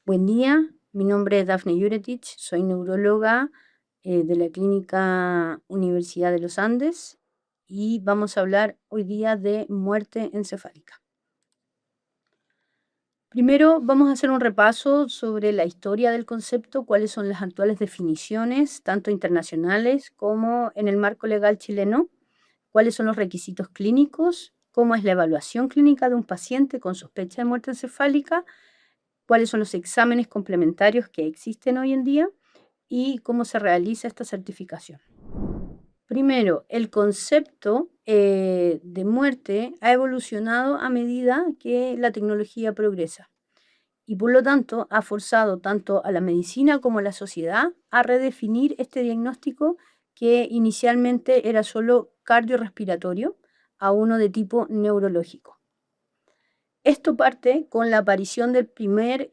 Buen día, mi nombre es Dafne Juretic, soy neuróloga de la Clínica Universidad de los Andes y vamos a hablar hoy día de muerte encefálica. Primero vamos a hacer un repaso sobre la historia del concepto, cuáles son las actuales definiciones, tanto internacionales como en el marco legal chileno, cuáles son los requisitos clínicos, cómo es la evaluación clínica de un paciente con sospecha de muerte encefálica, cuáles son los exámenes complementarios que existen hoy en día y cómo se realiza esta certificación. Primero, el concepto de muerte ha evolucionado a medida que la tecnología progresa y por lo tanto ha forzado tanto a la medicina como a la sociedad a redefinir este diagnóstico que inicialmente era solo cardiorrespiratorio a uno de tipo neurológico. Esto parte con la aparición del primer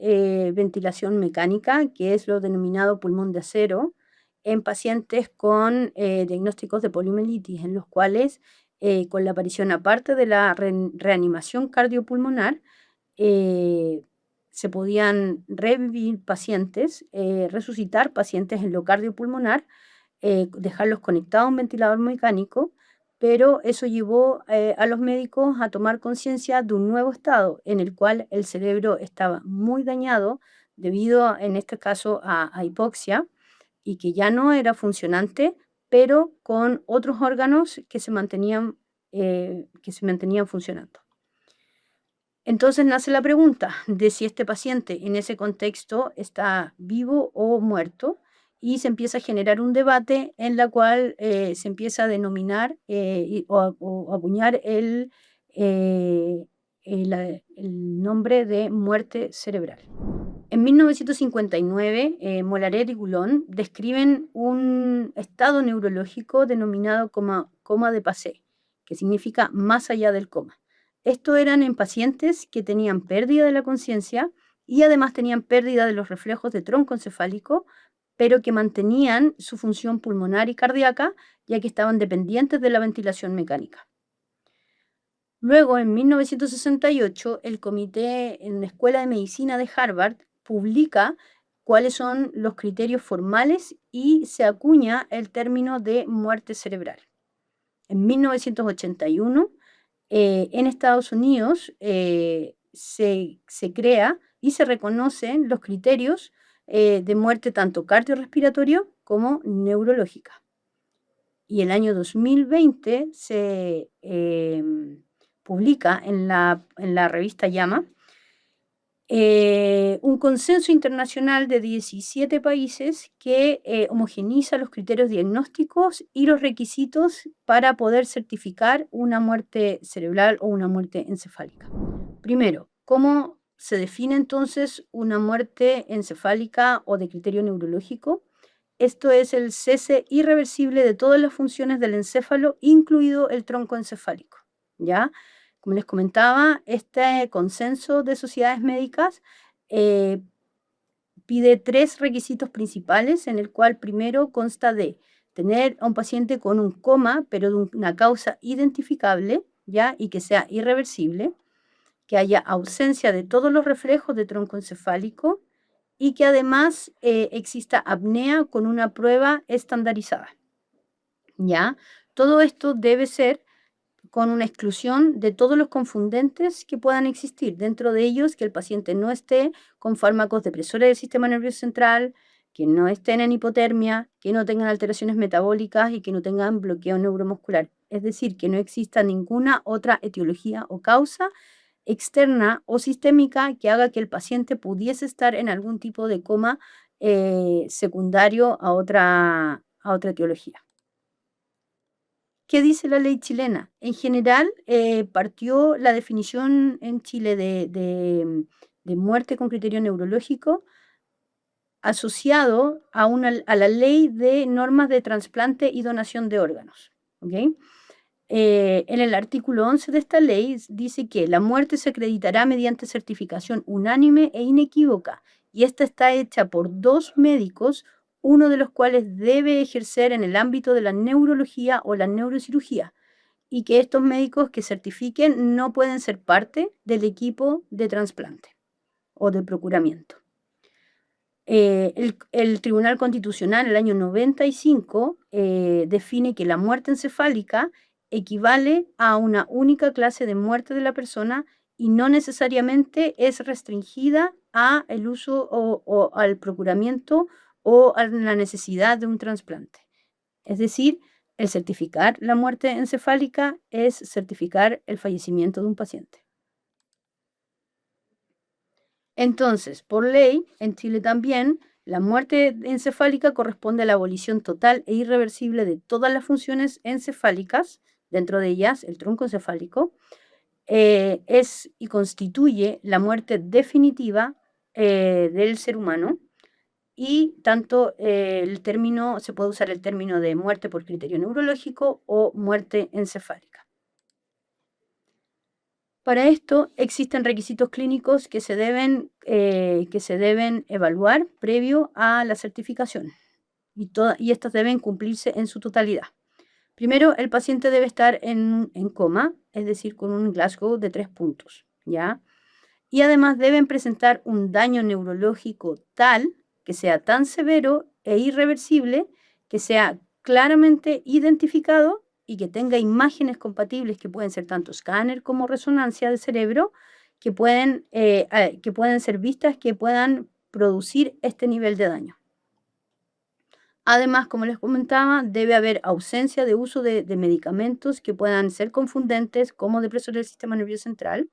ventilación mecánica, que es lo denominado pulmón de acero, en pacientes con diagnósticos de poliomielitis, en los cuales con la aparición, aparte de la reanimación cardiopulmonar, se podían revivir pacientes, resucitar pacientes en lo cardiopulmonar, dejarlos conectados a un ventilador mecánico, pero eso llevó a los médicos a tomar conciencia de un nuevo estado en el cual el cerebro estaba muy dañado debido, en este caso, a hipoxia y que ya no era funcionante, pero con otros órganos que se mantenían funcionando. Entonces nace la pregunta de si este paciente en ese contexto está vivo o muerto y se empieza a generar un debate en la cual se empieza a denominar o acuñar el nombre de muerte cerebral. En 1959, Molaret y Goulon describen un estado neurológico denominado como coma de Passé, que significa más allá del coma. Esto eran en pacientes que tenían pérdida de la conciencia y además tenían pérdida de los reflejos de tronco encefálico, pero que mantenían su función pulmonar y cardíaca, ya que estaban dependientes de la ventilación mecánica. Luego, en 1968, el comité en la Escuela de Medicina de Harvard publica cuáles son los criterios formales y se acuña el término de muerte cerebral. En 1981, en Estados Unidos se crea y se reconocen los criterios de muerte tanto cardiorrespiratorio como neurológica. Y el año 2020 se publica en la revista JAMA un consenso internacional de 17 países que homogeniza los criterios diagnósticos y los requisitos para poder certificar una muerte cerebral o una muerte encefálica. Primero, ¿cómo se define entonces una muerte encefálica o de criterio neurológico? Esto es el cese irreversible de todas las funciones del encéfalo, incluido el tronco encefálico, ¿ya? Como les comentaba, este consenso de sociedades médicas pide 3 requisitos principales, en el cual primero consta de tener a un paciente con un coma, pero de una causa identificable, ¿ya? Y que sea irreversible, que haya ausencia de todos los reflejos de tronco encefálico y que además exista apnea con una prueba estandarizada, ¿ya? Todo esto debe ser con una exclusión de todos los confundentes que puedan existir, dentro de ellos que el paciente no esté con fármacos depresores del sistema nervioso central, que no estén en hipotermia, que no tengan alteraciones metabólicas y que no tengan bloqueo neuromuscular. Es decir, que no exista ninguna otra etiología o causa externa o sistémica que haga que el paciente pudiese estar en algún tipo de coma secundario a otra etiología. ¿Qué dice la ley chilena? En general, partió la definición en Chile de muerte con criterio neurológico asociado a la ley de normas de trasplante y donación de órganos. ¿Okay? En el artículo 11 de esta ley dice que la muerte se acreditará mediante certificación unánime e inequívoca, y esta está hecha por 2 médicos, uno de los cuales debe ejercer en el ámbito de la neurología o la neurocirugía, y que estos médicos que certifiquen no pueden ser parte del equipo de trasplante o de procuramiento. El Tribunal Constitucional, en el año 95, define que la muerte encefálica equivale a una única clase de muerte de la persona y no necesariamente es restringida a el uso o al procuramiento o a la necesidad de un trasplante. Es decir, el certificar la muerte encefálica es certificar el fallecimiento de un paciente. Entonces, por ley, en Chile también, la muerte encefálica corresponde a la abolición total e irreversible de todas las funciones encefálicas, dentro de ellas el tronco encefálico, es y constituye la muerte definitiva del ser humano. Y tanto el término, se puede usar el término de muerte por criterio neurológico o muerte encefálica. Para esto existen requisitos clínicos que se deben evaluar previo a la certificación y estos deben cumplirse en su totalidad. Primero, el paciente debe estar en coma, es decir, con un Glasgow de 3 puntos, ¿ya? Y además deben presentar un daño neurológico tal que sea tan severo e irreversible que sea claramente identificado y que tenga imágenes compatibles que pueden ser tanto escáner como resonancia de cerebro, que pueden ser vistas, que puedan producir este nivel de daño. Además, como les comentaba, debe haber ausencia de uso de medicamentos que puedan ser confundentes como depresores del sistema nervioso central.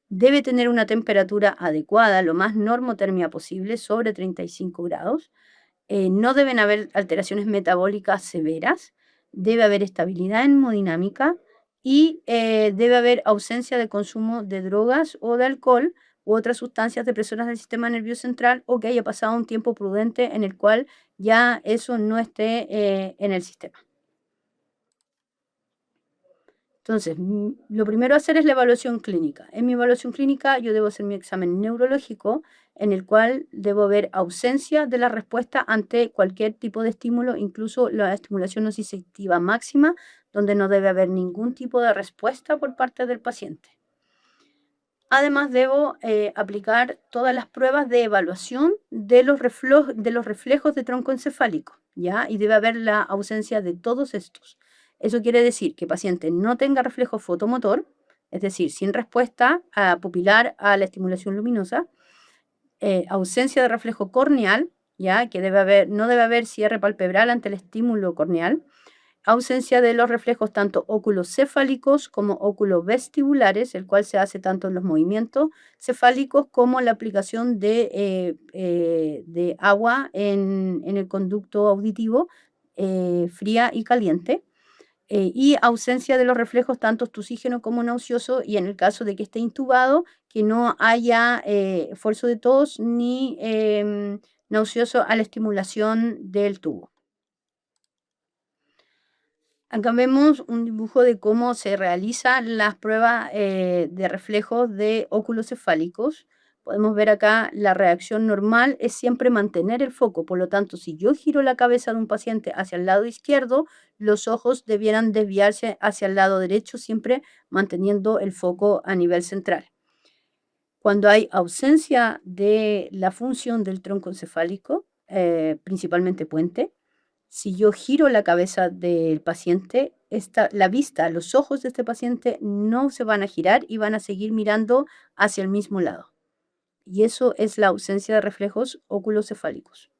Debe tener una temperatura adecuada, lo más normotérmica posible, sobre 35 grados. No deben haber alteraciones metabólicas severas. Debe haber estabilidad hemodinámica y debe haber ausencia de consumo de drogas o de alcohol u otras sustancias depresoras del sistema nervioso central, o que haya pasado un tiempo prudente en el cual ya eso no esté en el sistema. Entonces, lo primero a hacer es la evaluación clínica. En mi evaluación clínica yo debo hacer mi examen neurológico, en el cual debo ver ausencia de la respuesta ante cualquier tipo de estímulo, incluso la estimulación nociceptiva máxima, donde no debe haber ningún tipo de respuesta por parte del paciente. Además, debo aplicar todas las pruebas de evaluación de los reflejos de tronco encefálico, ¿ya? Y debe haber la ausencia de todos estos. Eso quiere decir que el paciente no tenga reflejo fotomotor, es decir, sin respuesta pupilar a la estimulación luminosa, ausencia de reflejo corneal, ¿ya? Que no debe haber cierre palpebral ante el estímulo corneal, ausencia de los reflejos tanto oculocefálicos como oculovestibulares, el cual se hace tanto en los movimientos cefálicos como la aplicación de agua en el conducto auditivo, fría y caliente, y ausencia de los reflejos tanto tusígeno como nauseoso, y en el caso de que esté intubado, que no haya esfuerzo de tos ni nauseoso a la estimulación del tubo. Acá vemos un dibujo de cómo se realizan las pruebas de reflejos de óculos cefálicos. Podemos ver acá la reacción normal es siempre mantener el foco. Por lo tanto, si yo giro la cabeza de un paciente hacia el lado izquierdo, los ojos debieran desviarse hacia el lado derecho, siempre manteniendo el foco a nivel central. Cuando hay ausencia de la función del tronco encefálico, principalmente puente, si yo giro la cabeza del paciente, la vista, los ojos de este paciente no se van a girar y van a seguir mirando hacia el mismo lado. Y eso es la ausencia de reflejos oculocefálicos.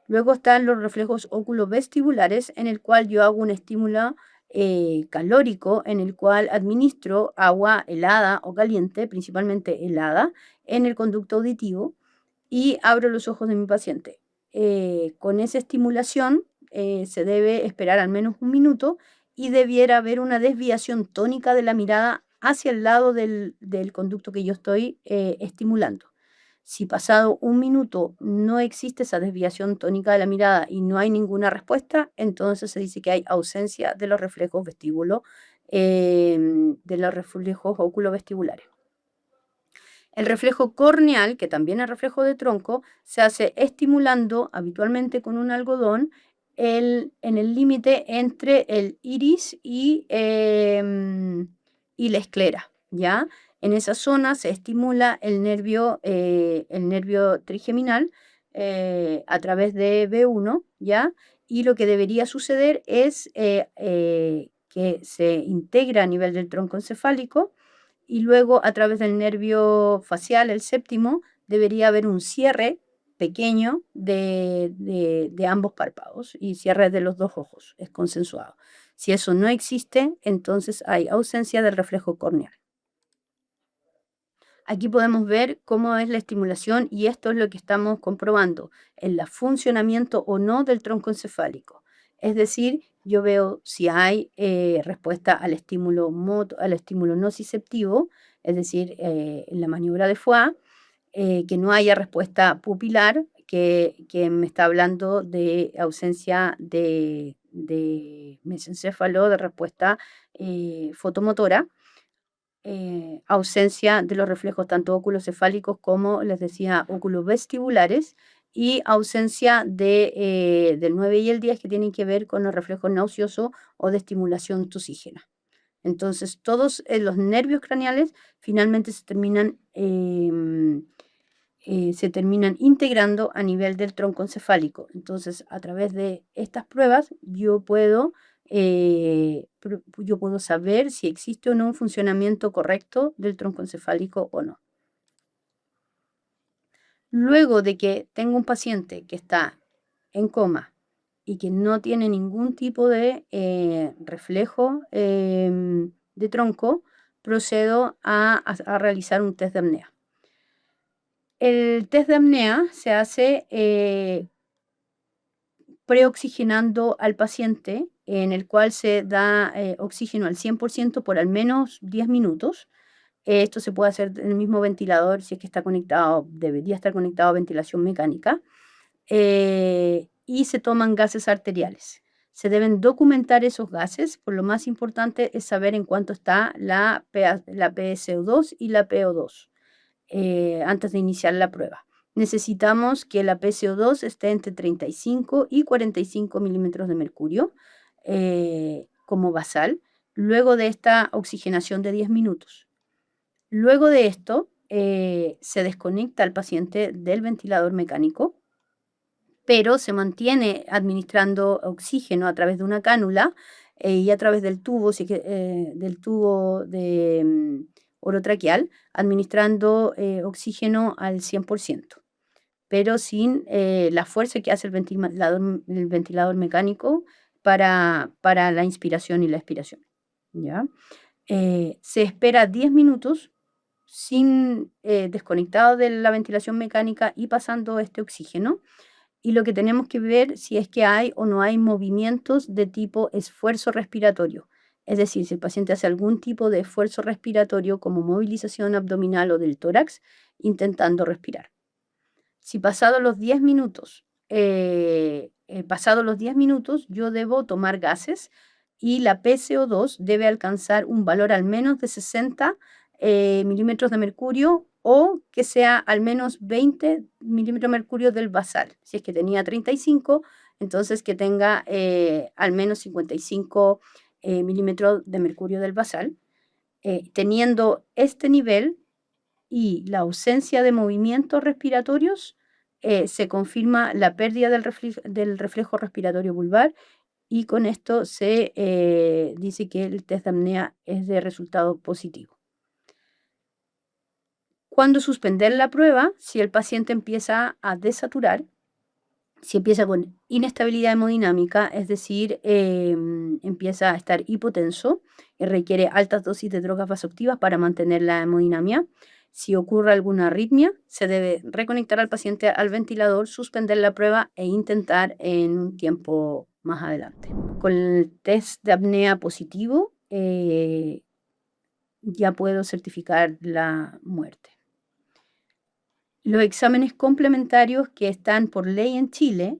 Luego están los reflejos oculovestibulares, en el cual yo hago un estímulo calórico, en el cual administro agua helada o caliente, principalmente helada, en el conducto auditivo y abro los ojos de mi paciente. Con esa estimulación se debe esperar al menos un minuto y debiera haber una desviación tónica de la mirada hacia el lado del conducto que yo estoy estimulando. Si pasado un minuto no existe esa desviación tónica de la mirada y no hay ninguna respuesta, entonces se dice que hay ausencia de los reflejos de los reflejos oculovestibulares. El reflejo corneal, que también es reflejo de tronco, se hace estimulando habitualmente con un algodón en el límite entre el iris y la esclera, ¿ya? En esa zona se estimula el nervio trigeminal, a través de B1, ¿ya? Y lo que debería suceder es que se integra a nivel del tronco encefálico y luego a través del nervio facial, el séptimo, debería haber un cierre pequeño de ambos párpados y cierre de los dos ojos, es consensuado. Si eso no existe, entonces hay ausencia del reflejo corneal. Aquí podemos ver cómo es la estimulación y esto es lo que estamos comprobando, el funcionamiento o no del tronco encefálico. Es decir, yo veo si hay respuesta al estímulo nociceptivo, es decir, en la maniobra de Foix, que no haya respuesta pupilar, que me está hablando de ausencia de mesencéfalo, de respuesta fotomotora, ausencia de los reflejos tanto oculocefálicos como, les decía, oculovestibulares, y ausencia del 9 y el 10 que tienen que ver con los reflejos nauseosos o de estimulación tusígena. Entonces, todos los nervios craneales finalmente se terminan integrando a nivel del tronco encefálico. Entonces, a través de estas pruebas, yo puedo saber si existe o no un funcionamiento correcto del tronco encefálico o no. Luego de que tengo un paciente que está en coma y que no tiene ningún tipo de reflejo de tronco, procedo a realizar un test de apnea. El test de apnea se hace preoxigenando al paciente, en el cual se da oxígeno al 100% por al menos 10 minutos. Esto se puede hacer en el mismo ventilador, si es que está conectado, debería estar conectado a ventilación mecánica, y se toman gases arteriales. Se deben documentar esos gases, por lo más importante es saber en cuánto está la PSO2 y la PO2 antes de iniciar la prueba. Necesitamos que la PCO2 esté entre 35 y 45 milímetros de mercurio como basal, luego de esta oxigenación de 10 minutos. Luego de esto, se desconecta al paciente del ventilador mecánico, pero se mantiene administrando oxígeno a través de una cánula y a través del tubo, del tubo de orotraqueal, administrando oxígeno al 100%, pero sin la fuerza que hace el ventilador mecánico para la inspiración y la expiración. ¿Ya? Se espera 10 minutos desconectado de la ventilación mecánica y pasando este oxígeno. Y lo que tenemos que ver si es que hay o no hay movimientos de tipo esfuerzo respiratorio. Es decir, si el paciente hace algún tipo de esfuerzo respiratorio como movilización abdominal o del tórax, intentando respirar. Si pasados los 10 minutos, yo debo tomar gases y la PCO2 debe alcanzar un valor al menos de 60 milímetros de mercurio o que sea al menos 20 milímetros de mercurio del basal. Si es que tenía 35, entonces que tenga al menos 55 milímetros de mercurio del basal. Teniendo este nivel y la ausencia de movimientos respiratorios, se confirma la pérdida del reflejo respiratorio vulvar y con esto se dice que el test de apnea es de resultado positivo. ¿Cuándo suspender la prueba? Si el paciente empieza a desaturar, si empieza con inestabilidad hemodinámica, es decir, empieza a estar hipotenso y requiere altas dosis de drogas vasoactivas para mantener la hemodinamia. Si ocurre alguna arritmia, se debe reconectar al paciente al ventilador, suspender la prueba e intentar en un tiempo más adelante. Con el test de apnea positivo, ya puedo certificar la muerte. Los exámenes complementarios que están por ley en Chile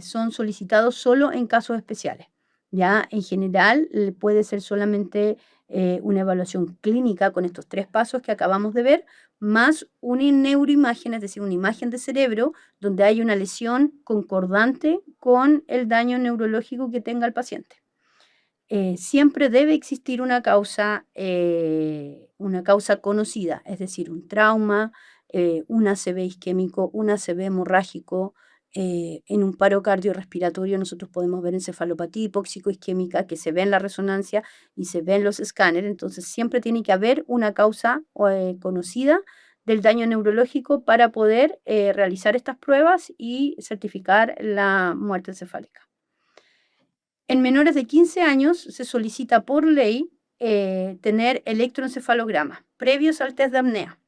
son solicitados solo en casos especiales. Ya en general puede ser solamente una evaluación clínica con estos 3 pasos que acabamos de ver, más una neuroimagen, es decir, una imagen de cerebro donde hay una lesión concordante con el daño neurológico que tenga el paciente. Siempre debe existir una causa conocida, es decir, un trauma, un ACV isquémico, un ACV hemorrágico. En un paro cardiorrespiratorio nosotros podemos ver encefalopatía hipóxico-isquémica que se ve en la resonancia y se ve en los escáneres, entonces siempre tiene que haber una causa conocida del daño neurológico para poder realizar estas pruebas y certificar la muerte encefálica. En menores de 15 años se solicita por ley tener electroencefalogramas previos al test de apnea.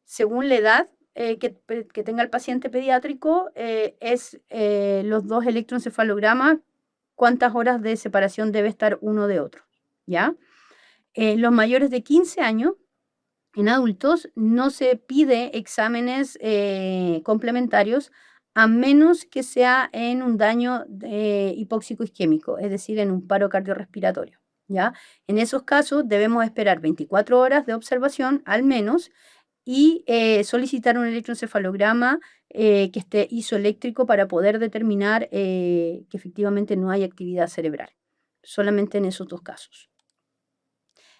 Según la edad que tenga el paciente pediátrico, es los 2 electroencefalogramas, cuántas horas de separación debe estar uno de otro, ¿ya? Los mayores de 15 años, en adultos, no se pide exámenes complementarios a menos que sea en un daño hipóxico isquémico, es decir, en un paro cardiorrespiratorio, ¿ya? En esos casos debemos esperar 24 horas de observación al menos y solicitar un electroencefalograma que esté isoeléctrico para poder determinar que efectivamente no hay actividad cerebral, solamente en esos 2 casos.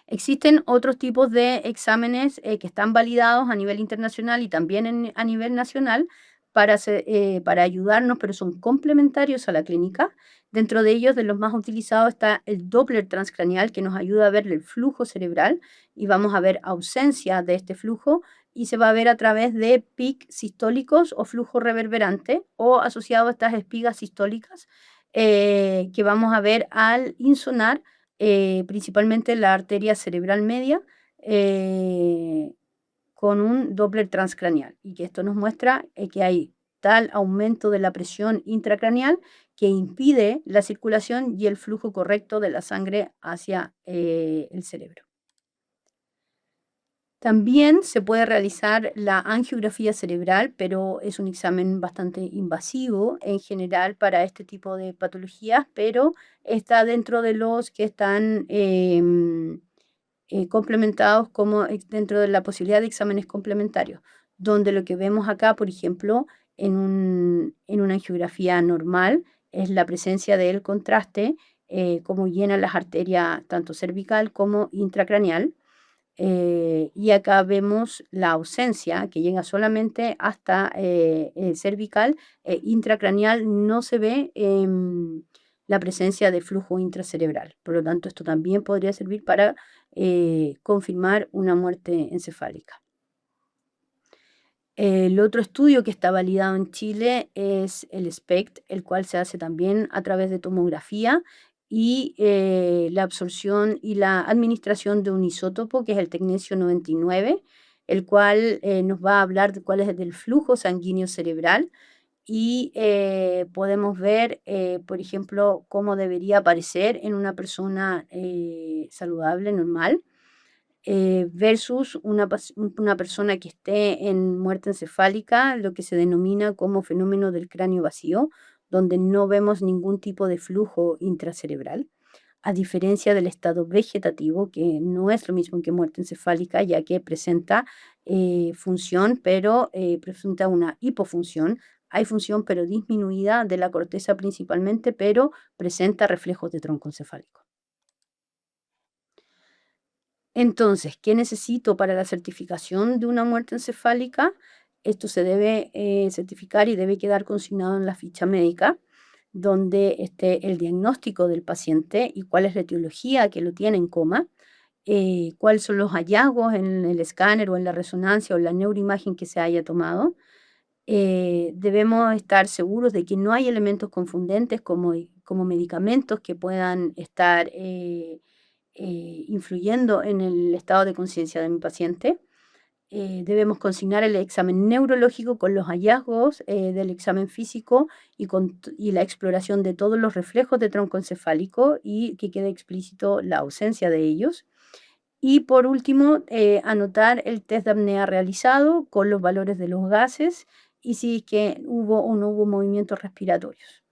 Existen otros tipos de exámenes que están validados a nivel internacional y también a nivel nacional para ayudarnos, pero son complementarios a la clínica. Dentro de ellos, de los más utilizados, está el Doppler transcranial, que nos ayuda a ver el flujo cerebral y vamos a ver ausencia de este flujo y se va a ver a través de PIC sistólicos o flujo reverberante o asociado a estas espigas sistólicas que vamos a ver al insonar principalmente la arteria cerebral media con un Doppler transcranial y que esto nos muestra que hay tal aumento de la presión intracraneal que impide la circulación y el flujo correcto de la sangre hacia el cerebro. También se puede realizar la angiografía cerebral, pero es un examen bastante invasivo en general para este tipo de patologías, pero está dentro de los que están complementados como dentro de la posibilidad de exámenes complementarios, donde lo que vemos acá, por ejemplo, en una angiografía normal, es la presencia del contraste, como llenan las arterias tanto cervical como intracraneal. Y acá vemos la ausencia que llega solamente hasta cervical, intracraneal no se ve la presencia de flujo intracerebral. Por lo tanto, esto también podría servir para confirmar una muerte encefálica. El otro estudio que está validado en Chile es el SPECT, el cual se hace también a través de tomografía y la absorción y la administración de un isótopo que es el tecnesio 99, el cual nos va a hablar de cuál es el flujo sanguíneo cerebral y podemos ver, por ejemplo, cómo debería aparecer en una persona saludable, normal versus una persona que esté en muerte encefálica, lo que se denomina como fenómeno del cráneo vacío, donde no vemos ningún tipo de flujo intracerebral, a diferencia del estado vegetativo, que no es lo mismo que muerte encefálica, ya que presenta función, pero presenta una hipofunción. Hay función, pero disminuida de la corteza principalmente, pero presenta reflejos de tronco encefálico. Entonces, ¿qué necesito para la certificación de una muerte encefálica? Esto se debe certificar y debe quedar consignado en la ficha médica, donde esté el diagnóstico del paciente y cuál es la etiología que lo tiene en coma, cuáles son los hallazgos en el escáner o en la resonancia o en la neuroimagen que se haya tomado. Debemos estar seguros de que no hay elementos confundentes como medicamentos que puedan estar influyendo en el estado de conciencia de mi paciente. Debemos consignar el examen neurológico con los hallazgos del examen físico y la exploración de todos los reflejos de tronco encefálico y que quede explícito la ausencia de ellos. Y por último, anotar el test de apnea realizado con los valores de los gases y si es que hubo o no hubo movimientos respiratorios.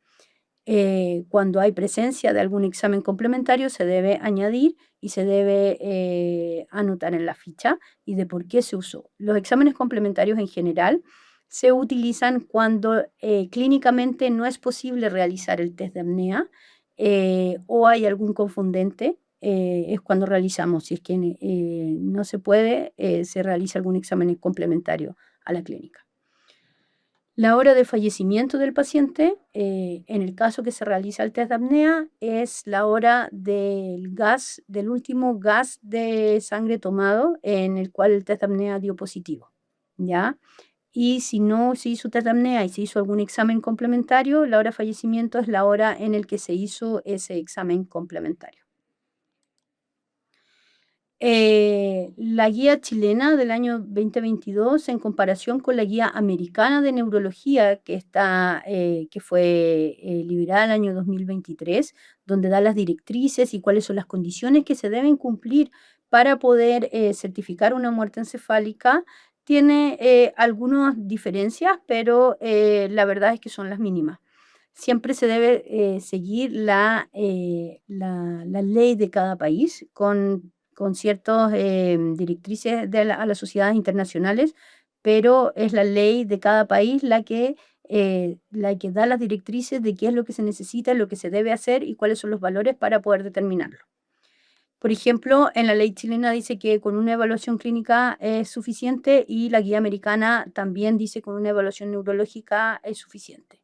Cuando hay presencia de algún examen complementario se debe añadir y se debe anotar en la ficha y de por qué se usó. Los exámenes complementarios en general se utilizan cuando clínicamente no es posible realizar el test de apnea o hay algún confundente es cuando realizamos. Si es que no se puede, se realiza algún examen complementario a la clínica. La hora de fallecimiento del paciente, en el caso que se realiza el test de apnea, es la hora del último gas de sangre tomado en el cual el test de apnea dio positivo, ¿ya? Y si no se hizo test de apnea y se hizo algún examen complementario, la hora de fallecimiento es la hora en el que se hizo ese examen complementario. La guía chilena del año 2022, en comparación con la guía americana de neurología que fue liberada el año 2023, donde da las directrices y cuáles son las condiciones que se deben cumplir para poder certificar una muerte encefálica, tiene algunas diferencias, pero la verdad es que son las mínimas. Siempre se debe seguir la ley de cada país con ciertas directrices a las sociedades internacionales, pero es la ley de cada país la que da las directrices de qué es lo que se necesita, lo que se debe hacer y cuáles son los valores para poder determinarlo. Por ejemplo, en la ley chilena dice que con una evaluación clínica es suficiente y la guía americana también dice que con una evaluación neurológica es suficiente.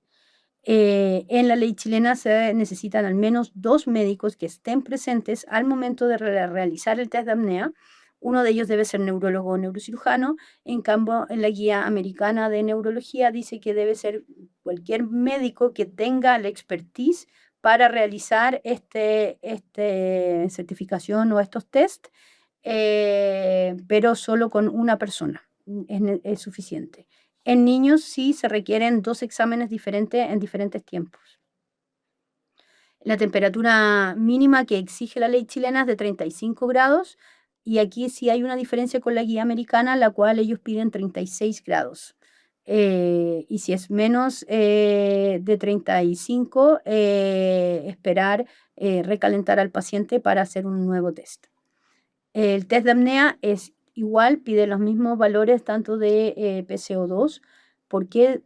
En la ley chilena se necesitan al menos 2 médicos que estén presentes al momento de realizar el test de apnea. Uno de ellos debe ser neurólogo o neurocirujano. En cambio, en la guía americana de neurología dice que debe ser cualquier médico que tenga la expertise para realizar este certificación o estos test, pero solo con una persona es suficiente. En niños sí se requieren 2 exámenes diferentes en diferentes tiempos. La temperatura mínima que exige la ley chilena es de 35 grados y aquí sí hay una diferencia con la guía americana, la cual ellos piden 36 grados. Y si es menos de 35, esperar recalentar al paciente para hacer un nuevo test. El test de apnea es igual, pide los mismos valores tanto de PCO2. ¿Por qué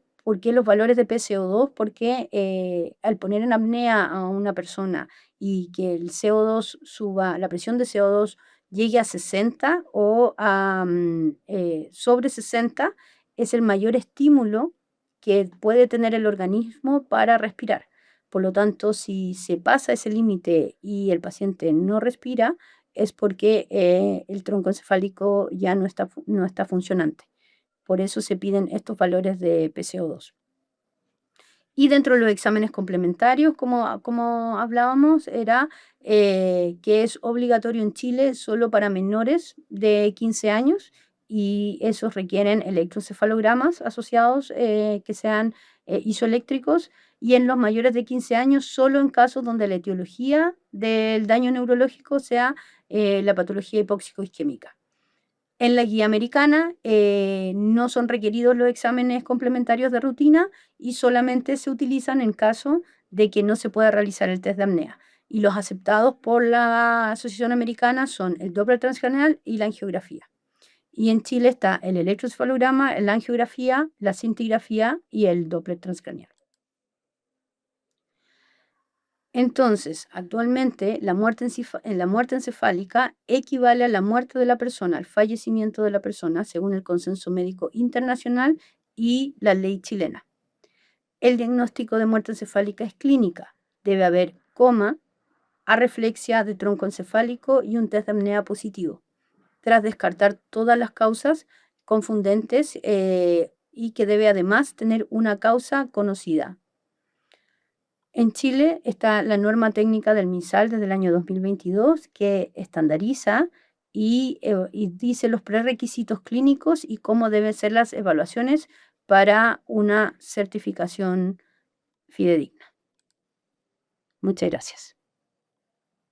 los valores de PCO2? Porque al poner en apnea a una persona y que el CO2 suba, la presión de CO2 llegue a 60 o sobre 60, es el mayor estímulo que puede tener el organismo para respirar. Por lo tanto, si se pasa ese límite y el paciente no respira, es porque el tronco encefálico ya no está funcionante. Por eso se piden estos valores de PCO2. Y dentro de los exámenes complementarios, como hablábamos, era que es obligatorio en Chile solo para menores de 15 años y esos requieren electroencefalogramas asociados que sean isoeléctricos, y en los mayores de 15 años solo en casos donde la etiología del daño neurológico sea la patología hipóxico-isquémica. En la guía americana no son requeridos los exámenes complementarios de rutina y solamente se utilizan en caso de que no se pueda realizar el test de apnea. Y los aceptados por la Asociación Americana son el Doppler transcranial y la angiografía. Y en Chile está el electroencefalograma, la angiografía, la cintigrafía y el Doppler transcranial. Entonces, actualmente la muerte encefálica equivale a la muerte de la persona, al fallecimiento de la persona, según el consenso médico internacional y la ley chilena. El diagnóstico de muerte encefálica es clínica. Debe haber coma, arreflexia de tronco encefálico y un test de apnea positivo, tras descartar todas las causas confundentes y que debe además tener una causa conocida. En Chile está la norma técnica del MinSal desde el año 2022 que estandariza y dice los prerequisitos clínicos y cómo deben ser las evaluaciones para una certificación fidedigna. Muchas gracias.